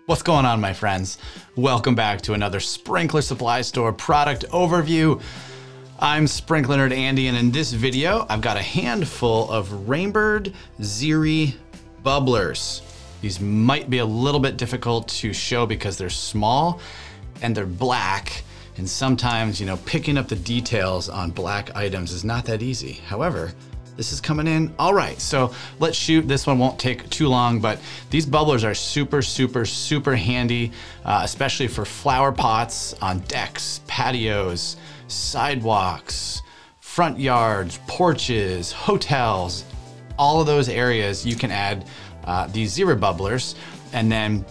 What's going on, my friends? Welcome back to another Sprinkler Supply Store product overview. I'm Sprinkler Nerd Andy, and in this video, I've got a handful of Bird Xeri-Bubblers. These might be a little bit difficult to show because they're small and they're black, and sometimes, picking up the details on black items is not that easy. However, this is coming in all right, so let's shoot. This one won't take too long, but these bubblers are super handy, especially for flower pots on decks, patios, sidewalks, front yards, porches, hotels. All of those areas you can add these Xeri-Bubblers, and then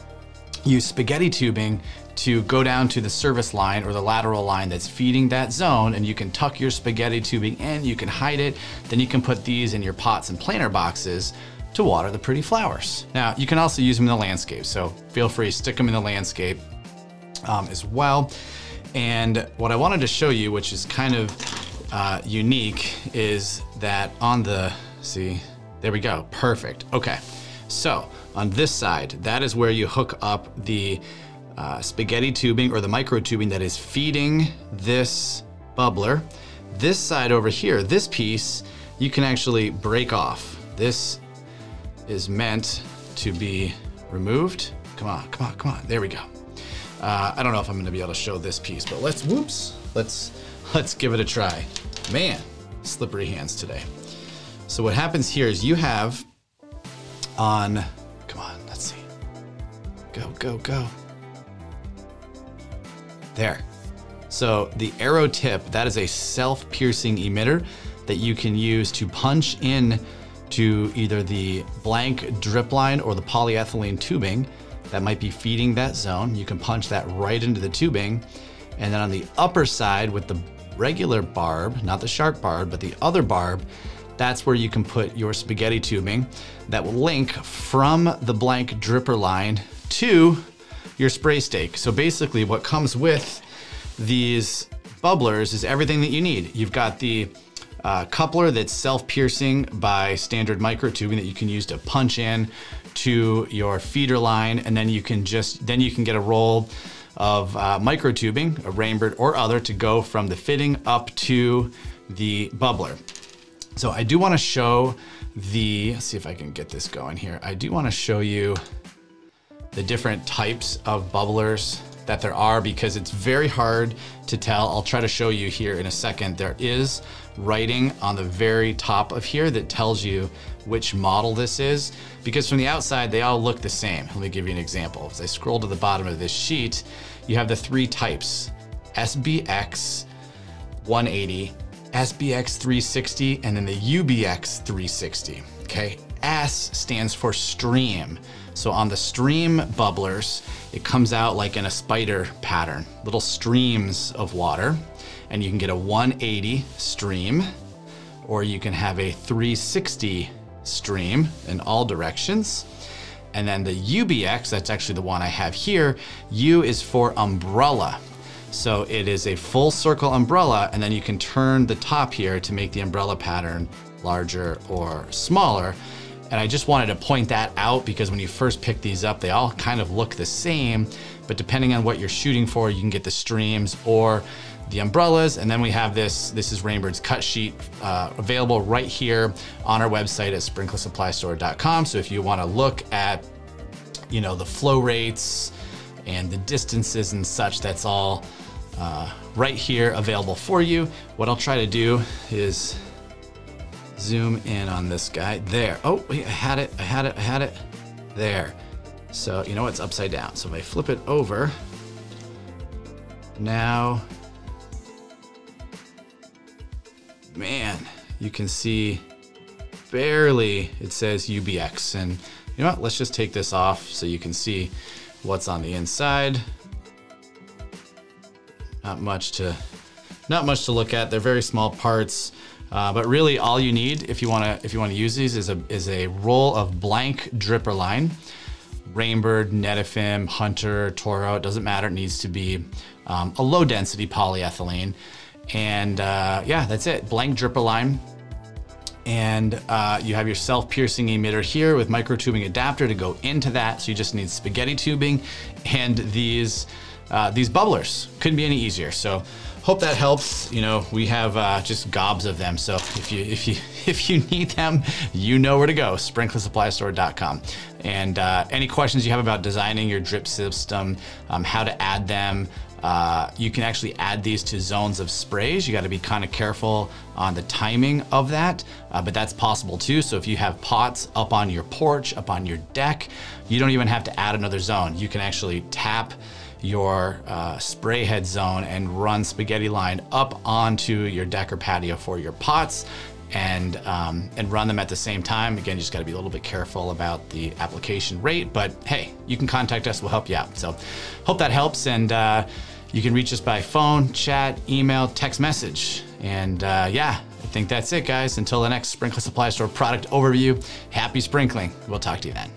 use spaghetti tubing to go down to the service line or the lateral line that's feeding that zone, and you can tuck your spaghetti tubing in, you can hide it, then you can put these in your pots and planter boxes to water the pretty flowers. Now, you can also use them in the landscape, so feel free to stick them in the landscape as well. And what I wanted to show you, which is kind of unique, is that on the, see, there we go, perfect. Okay, so on this side, that is where you hook up the spaghetti tubing or the micro tubing that is feeding this bubbler. This side over here, this piece, you can actually break off. This is meant to be removed. Come on, there we go. I don't know if I'm gonna be able to show this piece, but let's give it a try. Man, slippery hands today. So what happens here is you have on, come on, let's see. Go. There. So the arrow tip, that is a self-piercing emitter that you can use to punch in to either the blank drip line or the polyethylene tubing that might be feeding that zone. You can punch that right into the tubing. And then on the upper side with the regular barb, not the sharp barb, but the other barb, that's where you can put your spaghetti tubing that will link from the blank dripper line to your spray stake. So basically what comes with these bubblers is everything that you need. You've got the coupler that's self-piercing by standard micro tubing that you can use to punch in to your feeder line, and then you can get a roll of micro tubing, a Bird or other, to go from the fitting up to the bubbler. So I do want to show let's see if I can get this going here. I do want to show you the different types of bubblers that there are, because it's very hard to tell. I'll try to show you here in a second. There is writing on the very top of here that tells you which model this is, because from the outside, they all look the same. Let me give you an example. As I scroll to the bottom of this sheet, you have the three types: SBX 180, SBX 360, and then the UBX 360, okay? S stands for stream. So on the stream bubblers, it comes out like in a spider pattern, little streams of water, and you can get a 180 stream, or you can have a 360 stream in all directions. And then the UBX, that's actually the one I have here, U is for umbrella. So it is a full circle umbrella, and then you can turn the top here to make the umbrella pattern larger or smaller. And I just wanted to point that out because when you first pick these up, they all kind of look the same, but depending on what you're shooting for, you can get the streams or the umbrellas. And then we have this is Bird's cut sheet available right here on our website at sprinklersupply.store.com. So if you want to look at, the flow rates and the distances and such, that's all right here available for you. What I'll try to do is zoom in on this guy there. Oh, wait, I had it. There. So you know it's upside down. So if I flip it over, now, man, you can see barely it says UBX. And you know what, let's just take this off so you can see what's on the inside. Not much to look at. They're very small parts. But really all you need if you want to use these is a roll of blank dripper line. Bird, Netafim, Hunter, Toro, it doesn't matter. It needs to be a low density polyethylene. And yeah, that's it, blank dripper line. And you have your self-piercing emitter here with microtubing adapter to go into that. So you just need spaghetti tubing and these bubblers. Couldn't be any easier. So hope that helps. You know, we have just gobs of them. So if you need them, you know where to go, sprinklersupply.store.com. And any questions you have about designing your drip system, how to add them, you can actually add these to zones of sprays. You got to be kind of careful on the timing of that, but that's possible too. So if you have pots up on your porch, up on your deck, you don't even have to add another zone. You can actually tap your spray head zone and run spaghetti line up onto your deck or patio for your pots and run them at the same time. Again, you just got to be a little bit careful about the application rate, but hey, you can contact us, we'll help you out. So hope that helps. And you can reach us by phone, chat, email, text message. And yeah, I think that's it, guys. Until the next Sprinkler Supply Store product overview, happy sprinkling. We'll talk to you then.